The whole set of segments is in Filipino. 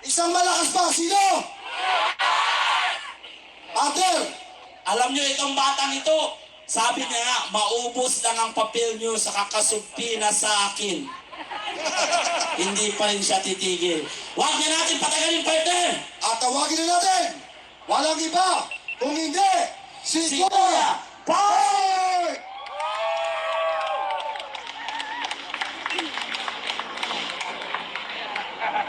Isang malakas pa, sino? Father! Alam nyo itong batang ito, sabi niya nga, maubos lang ang papel nyo sa kakasumpi na sa akin. Hindi pa rin siya titigil. Huwag niya natin patagalin, partner! At tawagin na natin! Walang iba! Kung hindi, si Si Kuya Power!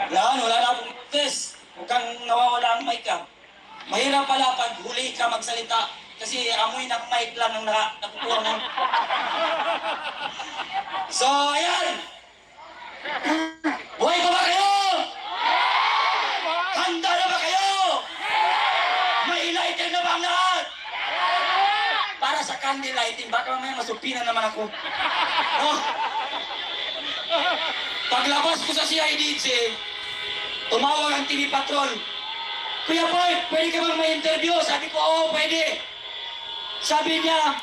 Yan, wala na akong test. Huwag kang nawawala ang mic ka. Mahirap pala pag huli ka magsalita. Kasi amoy ng mic lang ang nakukuha mo. So, ayan! Buhay pa ba kayo? Handa na ba kayo? May lighter na ba ang lahat? Para sa candle lighting, baka mamaya masupinan naman ako. Oh. Paglabas ko sa CIDC, tumawag ang TV Patrol. Kuya Bart, pwede ka bang ma-interview? Sabi ko, oo, pwede. Sabi niya,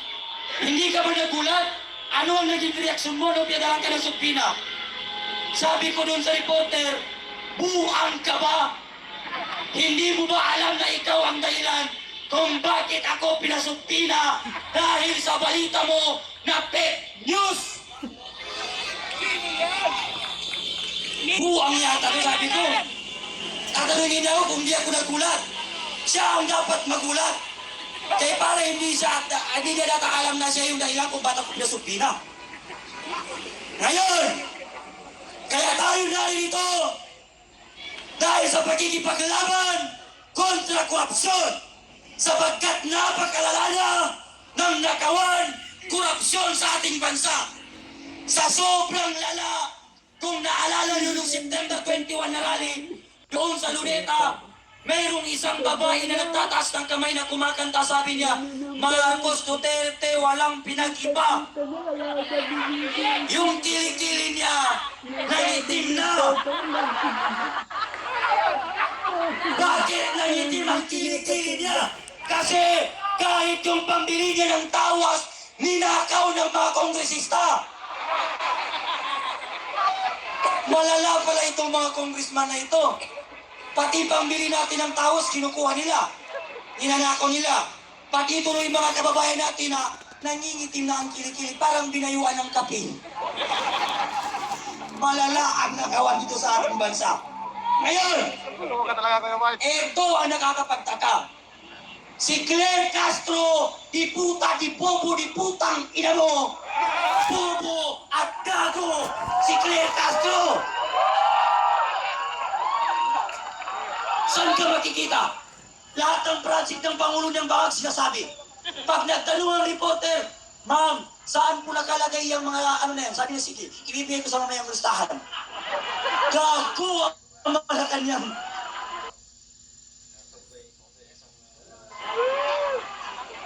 hindi ka ba nagulat? Ano ang naging reaksyon mo nung pinadalan ka ng supina? Sabi ko dun sa reporter, buang ka ba? Hindi mo ba alam na ikaw ang dahilan kung bakit ako pinasupina dahil sa balita mo na fake news? Buang yata to, sabi ko. Tatanungin niya ako kung hindi ako nagulat. Siya ang dapat magulat. Kaya para hindi niya natakalam na siya yung dahilan kung bakit ako pinasupina. Ngayon, kaya tayo narito dahil sa pagkikipaglaban kontra korupsyon sapagkat napakalala na ng nakawan korupsyon sa ating bansa. Sa sobrang lala, kung naalala nyo nung September 21 na rally, doon sa Luneta, mayroong isang babae na nagtataas ng kamay na kumakanta, sabi niya, Marcos Duterte, walang pinag-iba. Yung kilikili niya, nangitim na. Bakit nangitim ang kilikili niya? Kasi kahit yung pambili niya ng tawas, ninakaw ng mga kongresista. Malala pala itong mga congressman na ito. Pati pambili natin ng tawas, kinukuha nila. Ninanakaw nila. Pati tuloy mga kababayan natin na nangingitim na ang kilikili, parang binayuan ng kape. Malala ang nakawan dito sa ating bansa. Ngayon, ito ang nakakapagtaka. Si Claire Castro, di puta, di bobo, di putang ina mo. Bobo at gago, si Claire Castro. Saan ka makikita? Lahat ng project ng Pangulo ng Bangag sinasabi. Pag nagtanong ang reporter, ma'am, saan po nakalagay yung mga ano na yan? Sabi niya, sige, ibibigay ko sa mamayang listahan. Gago ang mga kanyang.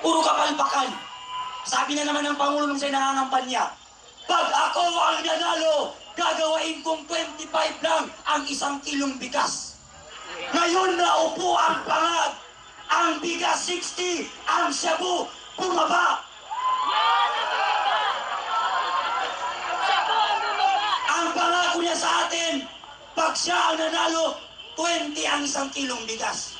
Puro kapalpakan. Sabi na naman ng Pangulo nung siya nangangampanya, pag ako ang nanalo, gagawain kong 25 lang ang 1 kilong bigas. Ngayon na upo ang pangag, ang bigas 60, ang shabu bumaba. Ang pangako niya sa atin, pag siya ang nanalo, 20 ang 1 kilong bigas.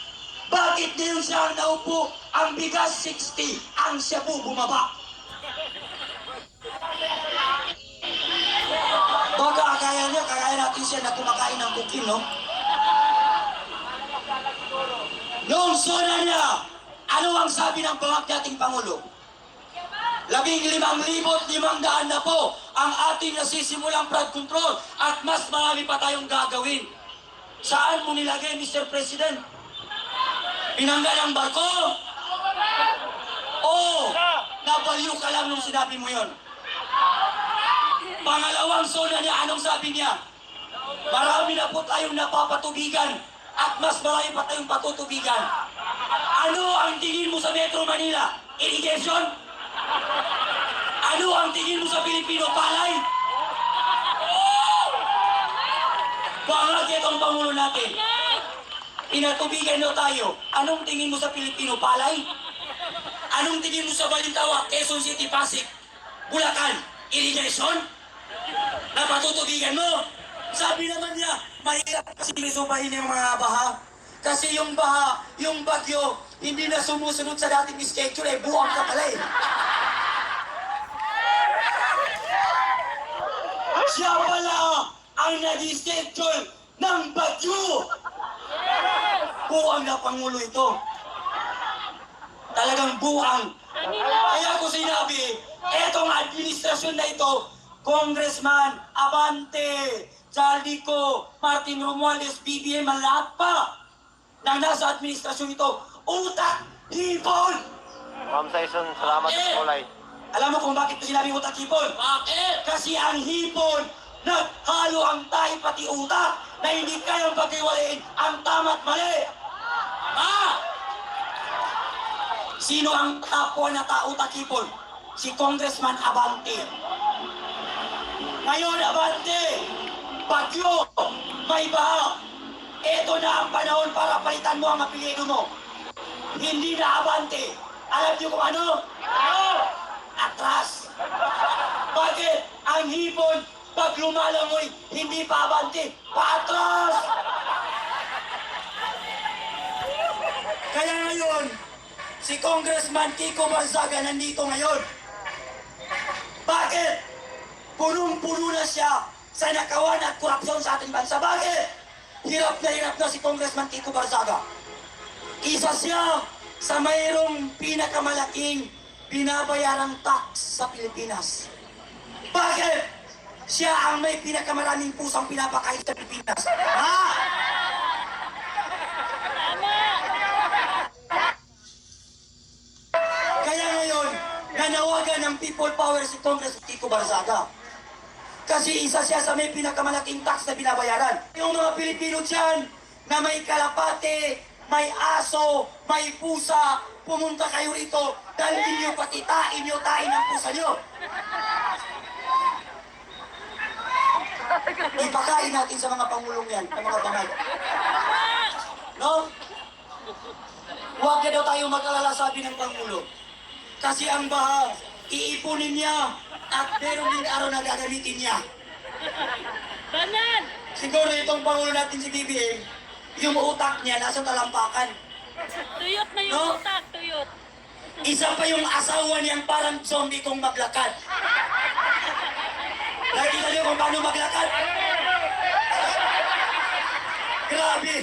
Bakit ngayon siya ang naupo, ang bigas 60, ang shabu bumaba? Baka kaya natin siya na kumakain ng bukin, no? Noong sona niya, ano ang sabi ng dating Pangulo? 15,500 na po ang ating nasisimulang flood control at mas marami pa tayong gagawin. Saan mo nilagay, Mr. President? Pinanggal ang barko? Oo, nabaliw ka lang nung sinabi mo yon. Pangalawang sona niya, anong sabi niya? Marami na po tayong napapatubigan at mas marami pa tayong patutubigan. Ano ang tingin mo sa Metro Manila? Irrigation? Ano ang tingin mo sa Pilipino palay? Bangag itong Pangulo natin. Pinatubigan na tayo. Anong tingin mo sa Pilipino palay? Anong tingin mo sa Balintawa, Quezon City, Pasig, Bulacan? Irrigation? Napatutubigan mo? Sabi naman niya, mahirap kasi subahin yung mga baha. Kasi yung baha, yung bagyo, hindi na sumusunod sa dating schedule eh, buwang ka pala eh. Siya pala ang nag-schedule ng bagyo. Buwang na Pangulo ito. Talagang buwang. Kaya ko sinabi, etong administrasyon na ito, Congressman Abante, Jaldico, Martin Romualdez, BBM, lahat pa na nasa administrasyon ito, utak, hipon! Ma'am Tyson, salamat sa kulay. Alam mo kung bakit ko sinabi utak, hipon? Bakit? Kasi ang hipon, naghalo ang tayo pati utak na hindi kayang paghiwalayin ang tama't mali. Sino ang kapwa na utak, hipon? Si Congressman Abante. Ngayon, Abante, bagyo, may baha. Ito na ang panahon para palitan mo ang apelyido mo. Hindi na Abante. Alam niyo kung ano? Atras. Bakit? Ang hipon, pag lumalangoy, hindi pa Abante, paatras. Kaya ngayon, si Congressman Kiko Barzaga nandito ngayon. Bakit? Punong-puno na siya sa nakawan at korupsyon sa ating bansa. Bakit? Hirap na si Congressman Kiko Barzaga. Isa siya sa mayroong pinakamalaking binabayarang tax sa Pilipinas. Bakit? Siya ang may pinakamaraming pusang pinapakain sa Pilipinas. Ha? Kaya ngayon, nanawagan ng people power si Congressman Kiko Barzaga. Kasi isa siya sa may pinakamalaking tax na binabayaran. Yung mga Pilipino dyan na may kalapate, may aso, may pusa, pumunta kayo rito, dalhin nyo patitain nyo, tain ang pusa nyo. Ipakain natin sa mga pangulong yan, sa mga bangal. No? Huwag na daw tayo mag-alala, sabi ng Pangulo. Kasi ang baha, iipunin niya at meron din araw na gagamitin niya. Banan! Siguro itong Pangulo natin si BBM, yung utak niya nasa talampakan. Tuyot na yung No? utak, tuyot. Isa pa yung asawa niyang parang zombie kung maglakad. Nakita niyo kung paano maglakad? Grabe!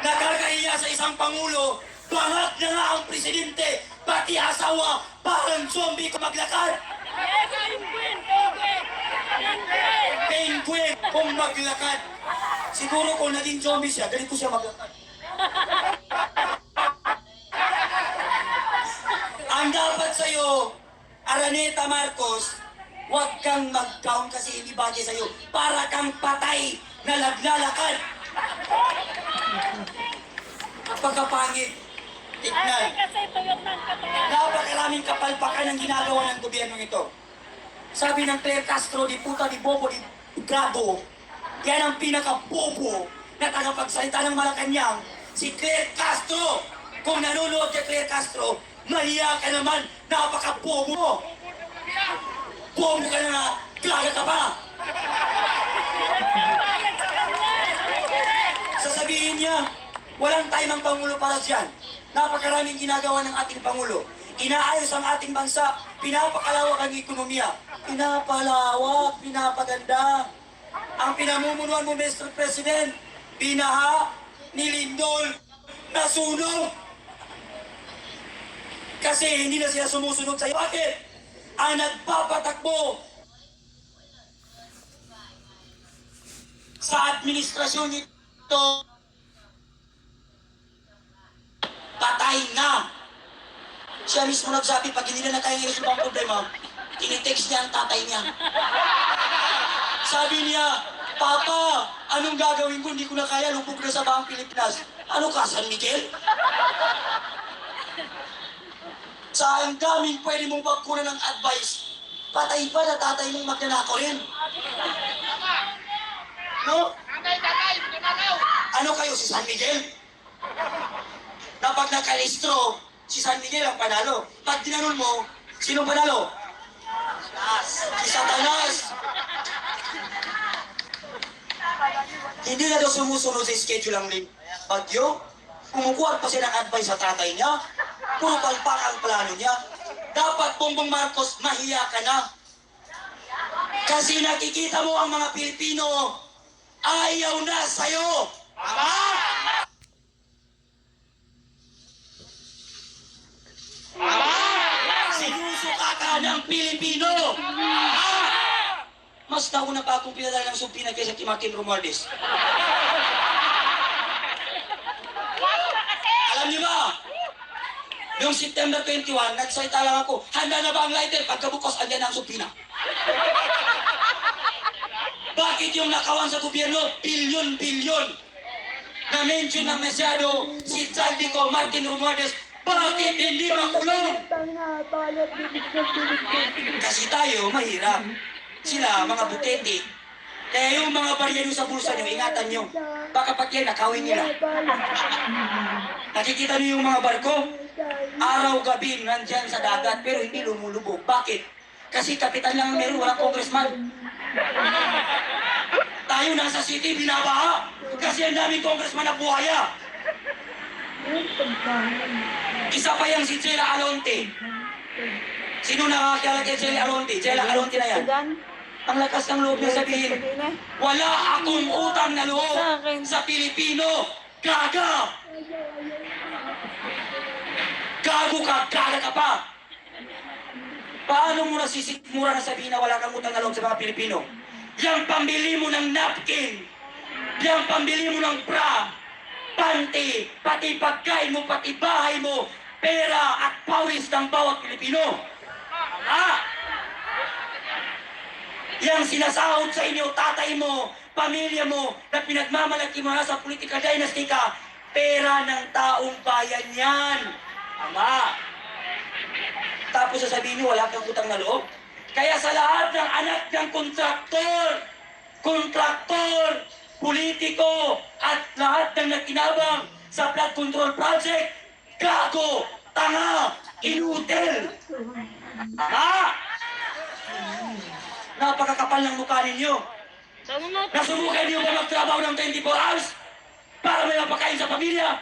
Nakakahiya sa isang Pangulo, bangat na nga ang presidente, pati asawa, parang zombie kung maglakad. Yes, penguin, penguin! Penguin! Penguin kung maglakad. Siguro kung naging zombie siya, ganito siya maglakad. Ang dapat sa'yo, Araneta Marcos, huwag kang mag-down kasi hindi bagay sa'yo. Para kang patay na naglalakad. Pagkapangit, tignan. Ay, kasi tuyot ng katawan. Napakaraming kapalpakan ang ginagawa ng gobyerno ito. Sabi ng Claire Castro, di puta, di bobo, di grabo. Yan ang pinaka-bobo na tagapagsalita ng Malacanang, si Claire Castro. Kung nanonood kay Claire Castro, mahiya ka naman, napaka-bobo mo. Bobo ka na nga, klaga ka pa. Sasabihin niya, walang time ang Pangulo para dyan. Napakaraming ginagawa ng ating Pangulo. Inaayos ang ating bansa, pinapakalawak ang ekonomiya. Pinapalawak, pinapaganda. Ang pinamumunuan mo, Mr. President, binaha, nilindol, nasunog. Kasi hindi na sila sumusunod sa'yo. Bakit? Ang nagpapatakbo sa administrasyon nito, patay na. Siya mismo nagsabi, pag hindi na kaya ng ibang problema, tinitext niya ang tatay niya. Sabi niya, Papa, anong gagawin ko? Hindi ko na kaya, lupog na sa Bang Pilipinas. Ano ka, San Miguel? Sa ang daming pwede mong pagkunan ng advice, patay pa na tatay mong magnanakaw rin. No? Ano kayo, si San Miguel? Na pag nakalistro, si San Miguel ang panalo. Pag tinanong mo, sino panalo? Si Satanas. Hindi na daw sumusunod sa schedule ang bagyo. Kumukuha pa siya ng advice sa tatay niya. Puro palpak ang plano niya. Dapat, Bongbong Marcos, mahiya ka na. Kasi nakikita mo ang mga Pilipino, ayaw na sa'yo. Tama? Sinusuka ka ng Pilipino. Mas nauna pa akong pinadala ng sumpina kaysa kay Martin Romualdez. Alam niyo ba? Noong September 21, nagsalita lang ako, handa na ba ang lighter? Pagkabukas, andyan na ang sumpina. Bakit yung nakawan sa gobyerno? Bilyon-bilyon. Na-mention ng masyado si Saldico, Martin Romualdez, bakit hindi makulong? Kasi tayo, mahirap. Sila, mga butete. Kaya yung mga barya nyo sa bulsa nyo, ingatan nyo. Baka pag yan, nakawin nila. Nakikita nyo yung mga barko? Araw-gabi, nandyan sa dagat, pero hindi lumulubog. Bakit? Kasi kapitan lang ang meron, walang congressman. Tayo nasa city, binabaha. Kasi ang daming congressman na buhaya. Isa pa yung si Chela Alonte. Sino nakakilala kay Chela Alonte? Chela Alonte na yan. Ang lakas ng loob niya sabihin, wala akong utang na loob sa Pilipino. Gaga! Gago ka, gaga ka pa. Paano mo nasisikmura na sabihin na wala kang utang na loob sa mga Pilipino? Yang pambili mo ng napkin, yang pambili mo ng bra, panty, pati pagkain mo, pati bahay mo, pera at pawis ng bawat Pilipino. Yang sinasahod sa inyo, tatay mo, pamilya mo, na pinagmamalaki mo na sa political dynasty ka, pera ng taong bayan yan. Ama. Tapos sasabihin niyo, wala kang utang na loob? Kaya sa lahat ng anak ng kontraktor, politiko, at lahat ng nagkinabang sa flood control project, gago, tanga, inutil. Ama. Napakakapal ng mukha ninyo. Nasubukan niyo ba magtrabaho ng 24 hours para may mapakain sa pamilya?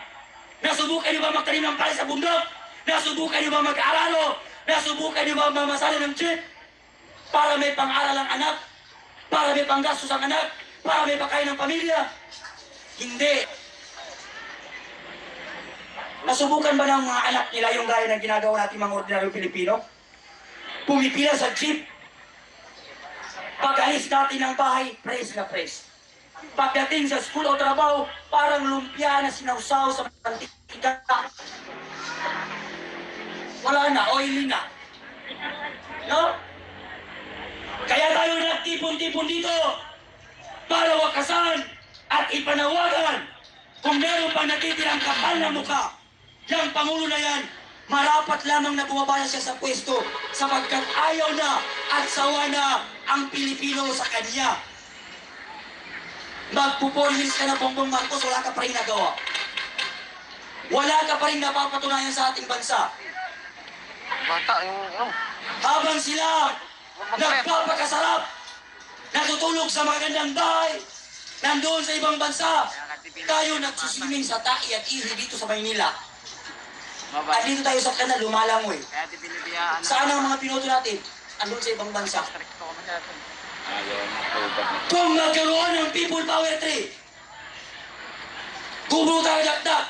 Nasubukan niyo ba magtanim ng palay sa bundok? Nasubukan niyo ba mag-aralo? Nasubukan niyo ba mamasala ng jeep para may pang-aral ang anak? Para may panggastos ang anak? Para may pakain ng pamilya? Hindi. Nasubukan ba ng mga anak nila yung gaya ng ginagawa natin mga ordinaryong Pilipino? Pumipila sa jeep. Pag-alis natin ng bahay, press na press. Pagdating sa school o trabaho, parang lumpia na sinausaw sa mantika. Wala na, oily na. No? Kaya tayo nagtipon-tipon dito para wakasan at ipanawagan kung meron pang natitirang kapal na mukha. Yang Pangulo na yan, marapat lamang na bumabaya siya sa pwesto sapagkat ayaw na at sawa na ang Pilipino sa kanya. Magpuporhis ka na, Bongbong Marcos, wala ka pa rin nagawa. Wala ka pa rin napapatunayan sa ating bansa. Bata, Habang sila nagpapakasarap, natutulog sa magandang bahay, nandoon sa ibang bansa, tayo nagsuswimming sa tai at ihi dito sa Maynila. At dito tayo sa kanal, lumalangoy. Saan ang mga piloto natin? Andun sa ibang bansa. Kung magkaroon ng People Power Tree, gubro tayo dakdak.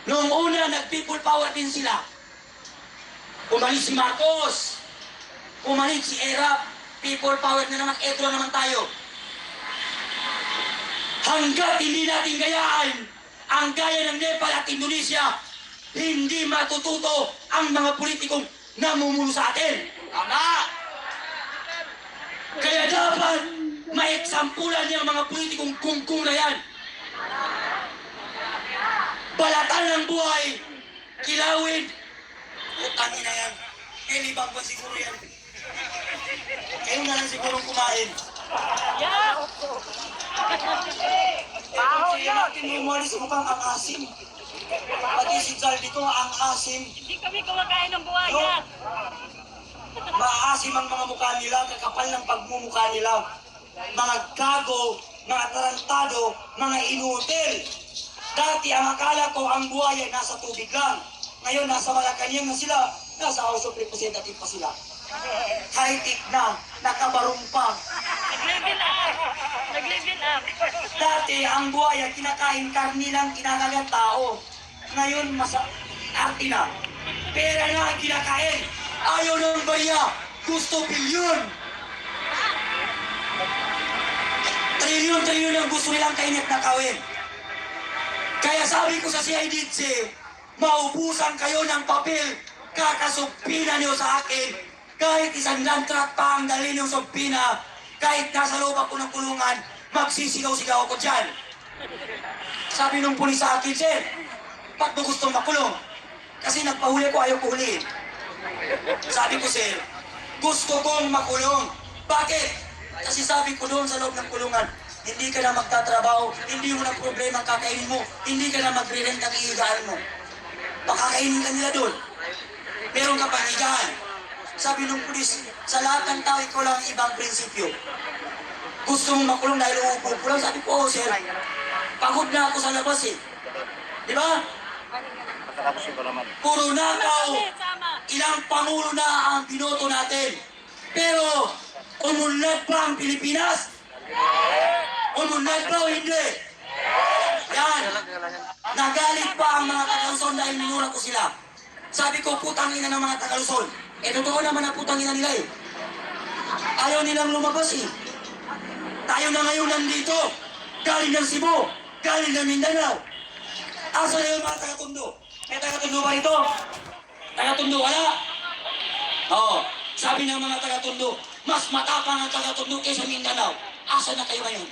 Noong una, nag-people power din sila. Umalis si Marcos. Umalis si Erap. People power na naman, Edro naman tayo. Hanggat hindi natin gayaan ang gaya ng Nepal at Indonesia, hindi matututo ang mga politikong namumuno sa atin. Tama! Kaya dapat maeksampulan niya ang mga politikong kungkung na yan. Balatan ng buhay, kilawin, utangin na yan. Ilibang pa siguro yan. Kayo na lang sigurong kumain. Kaya natin umalis mukhang ang asim. Pati si Saldico ang asim. Hindi kami kumakain ng buhaya. Maasim ang mga mukha nila, kakapal ng pagmumukha nila. Mga gago, mga tarantado, mga inutil. Dati ang akala ko ang buhaya nasa tubig lang. Ngayon nasa Malacanang na sila, nasa House of Representatives pa sila. High-tech na, nakabarong pa. Nag-level up! Nag-level up! Dati ang buhaya kinakain karni lang kinakagat tao. Ngayon arte na. Pera na ang kinakain. Ayaw ng barya. Gusto bilyon. Trilyon ang gusto nilang kainit na kawin. Kaya sabi ko sa CIDG, maubusan kayo ng papel. Kakasumpina niyo sa akin. Kahit isang landtrack pa ang dali niyong sumpina, kahit nasa loob ako ng kulungan, magsisigaw-sigaw ako dyan. Sabi nung pulis sa akin, sir, ba't mo gustong makulong? Kasi nagpahuli ko, ayaw ko huliin. Sabi ko, sir, gusto kong makulong. Bakit? Kasi sabi ko doon sa loob ng kulungan, hindi ka na magtatrabaho, hindi mo na problema ang kakainin mo, hindi ka na magre-rent ang iigaan mo. Pakakainin ka nila doon. Meron ka pang higaan. Sabi nung pulis, sa lahat ng tao, ikaw lang ang ibang prinsipyo. Gusto mong makulong dahil uupo lang? Sabi ko, oh sir, pagod na ako sa labas eh. Di ba? Puro nakaw, ilang pangulo na ang binoto natin. Pero, umunlad ba ang Pilipinas? Umunlad ba o hindi? Yan. Nagalit pa ang mga taga-Luzon dahil minura ko sila. Sabi ko, putang ina ng mga taga-Luzon. Eh, totoo naman ang putang ina nila eh. Ayaw nilang lumabas eh. Tayo na ngayon nandito. Galing ng Cebu. Galing ng Mindanao. Asa na yung mga taga-Tondo? May taga-Tondo ba rito? Taga-Tondo, wala? Oo. Sabi ng mga taga-Tondo, mas matapang ang taga-Tondo kaysa Mindanao. Asa na kayo ngayon?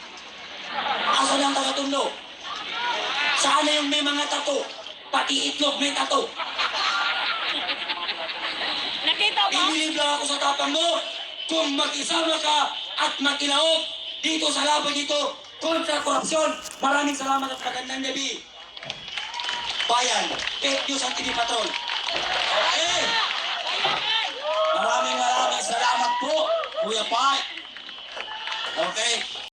Asa na ang taga-Tondo? Saan na yung may mga tato? Pati itlog may tato. Nakita mo? Ibilib lang ako sa tapang mo. Kung mag-isama ka at makilaot dito sa laban dito kontra korupsyon. Maraming salamat at magandang gabi. Bayan, fake news ang TV Patrol. Okay. Maraming salamat po, Kuya Pai. Okay.